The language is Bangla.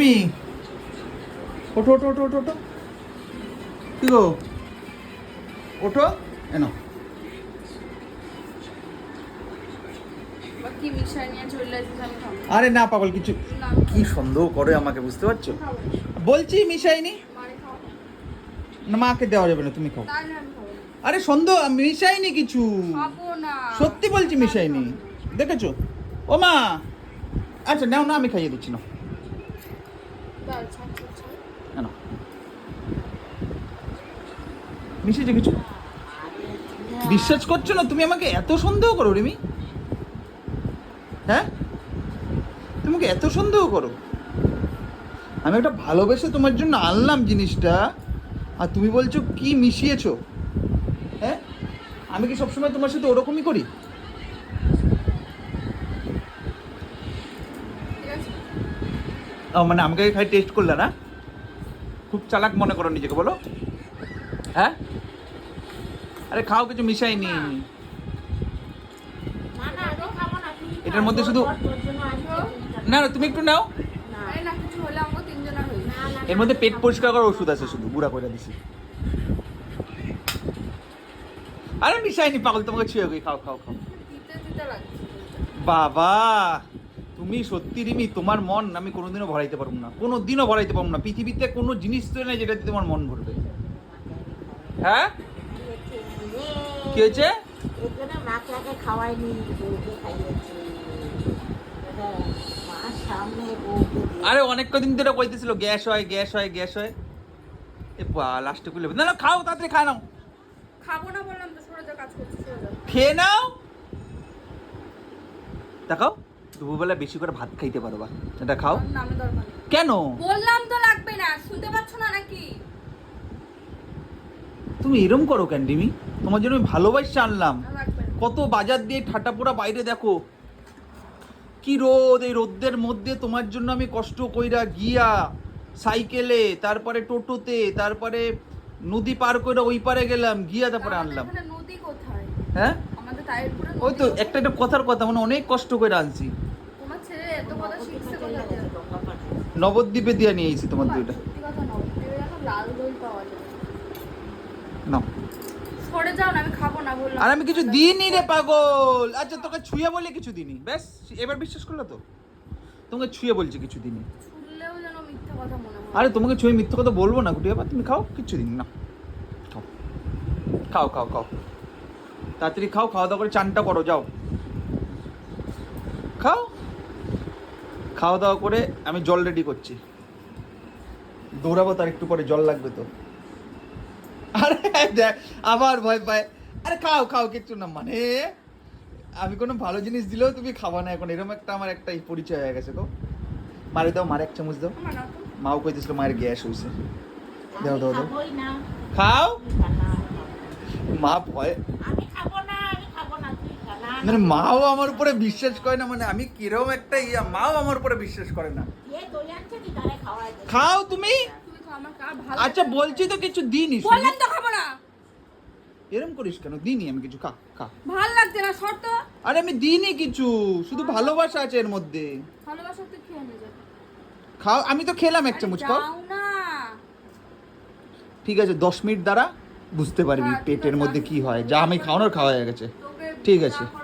রিমি ওঠো ওঠো ওঠো ওঠো ওঠো কি গো ওঠো এনো আরে না পাগল কিছু কি সন্দেহ করে আমাকে বুঝতে পারছো বলছি মিশাইনি না মাকে দেওয়া যাবে না তুমি খাও আরে সন্দেহ মিশাইনি কিছু সত্যি বলছি মিশাইনি দেখেছো ও মা আচ্ছা নাও না আমি খাইয়ে দিচ্ছি না মিশিয়েছে কিছু বিশ্বাস করছো না তুমি আমাকে এত সন্দেহ করো রিমি হ্যাঁ তোমাকে এত সন্দেহ করো আমি একটা ভালোবেসে তোমার জন্য আনলাম জিনিসটা আর তুমি বলছো কি মিশিয়েছো হ্যাঁ আমি কি সবসময় তোমার সাথে ওরকমই করি মানে আমাকে খাই টেস্ট করলে না খুব চালাক মনে করো নিজেকে বলো হ্যাঁ আরে খাও কিছু মিশাইনি এটার মধ্যে শুধু না না তুমি একটু নাও এর মধ্যে পেট পরিষ্কার করার ওষুধ আছে শুধু বুড়া করে দিছি আরে মিশাইনি পাগল তোমাকে ছুঁয়ে গই খাও খাও খাও বাবা তুমি সত্যি রিমি তোমার মন আমি কোনোদিনও ভরাইতে পারবো না কোনোদিনও ভরাইতে পারবো না পৃথিবীতে কোনো জিনিস তো নেই যেটাতে তোমার মন ভরবে হ্যাঁ কি হয়েছে আরে অনেক কদিন ধরে কইতেছিল গ্যাস হয় গ্যাস হয় গ্যাস হয় এ লাস্টে খুলে না না খাও তাড়াতাড়ি খায় নাও খাবো না বললাম তো সরে যা কাজ করছি সরে যা খেয়ে নাও দেখাও দুপুরবেলা বেশি করে ভাত খাইতে পারবা এটা খাও নামে দরকার কেন বললাম তো লাগবে না শুনতে পাচ্ছ না নাকি তুমি এরম করো কেন রিমি তোমার জন্য আমি ভালোবাসা আনলাম লাগবে না কত বাজার দিয়ে ঠাটা পোড়া বাইরে দেখো কি রোদ এই রোদের মধ্যে তোমার জন্য আমি কষ্ট কইরা গিয়া সাইকেলে তারপরে টোটোতে তারপরে নদী পার করে ওই পারে গেলাম গিয়া তারপরে আনলাম এখানে নদী কোথায় হ্যাঁ আমাদের তাইরপুরে ওই তো একটা একটা কথার কথা মানে অনেক কষ্ট করে আনছি তোমার ছেলে এত কথা শিখছে কোথা থেকে নবদ্বীপে দিয়ে নিয়ে এসেছি তোমার দুইটা সত্যি কথা নবদ্বীপে এখন লাল দই পাওয়া যায় না সরে যাও না আমি খাবো না বললাম আর আমি কিছু দিইনি রে পাগল আচ্ছা তোকে ছুঁয়ে বলে কিছু দিইনি ব্যাস এবার বিশ্বাস করলে তো তোমাকে ছুঁয়ে বলছি কিছু দিইনি শুনলেও যেন মিথ্যা কথা মনে হয় আরে তোমাকে ছুঁয়ে মিথ্যে কথা বলবো না গুটিয়া বা তুমি খাও কিচ্ছু দিন না খাও খাও খাও খাও তাড়াতাড়ি খাও খাওয়া দাওয়া করে চানটা করো যাও খাও খাওয়া দাওয়া করে আমি জল রেডি করছি দৌড়াবো তার একটু পরে জল লাগবে তো আরে দেখ আবার ভয় পায় আরে খাও খাও কিচ্ছু না মানে আমি কোনো ভালো জিনিস দিলেও তুমি খাবা না এখন এরকম একটা আমার একটা পরিচয় হয়ে গেছে তো মারে দাও মারে এক চামচ দাও আমার না তো মাও কইতেছিল মায়ের গ্যাস হয়েছে দাও দাও দাও খাও মা ভয় মানে মাও আমার উপরে বিশ্বাস করে না মানে আমি কিরকম একটা ইয়া মাও আমার উপরে বিশ্বাস করে না খাও তুমি তুমি খাও আমার কা ভালো আচ্ছা বলছি তো কিছু দিইনি বললাম তো খাবো না এরকম করিস কেন দিইনি আমি কিছু খা খা ভাল লাগছে না শর্ত আরে আমি দিইনি কিছু শুধু ভালোবাসা আছে এর মধ্যে ভালোবাসা তো খেয়ে নে যা খাও আমি তো খেলাম এক চামচ খাও যাও না ঠিক আছে 10 মিনিট দ্বারা বুঝতে পারবি হ্যাঁ, ঠিক পেটের আছে, মধ্যে আমি কি হয় যা আমি খাওয়ানোর খাওয়া হয়ে গেছে তোকে ঠিক আছে। যা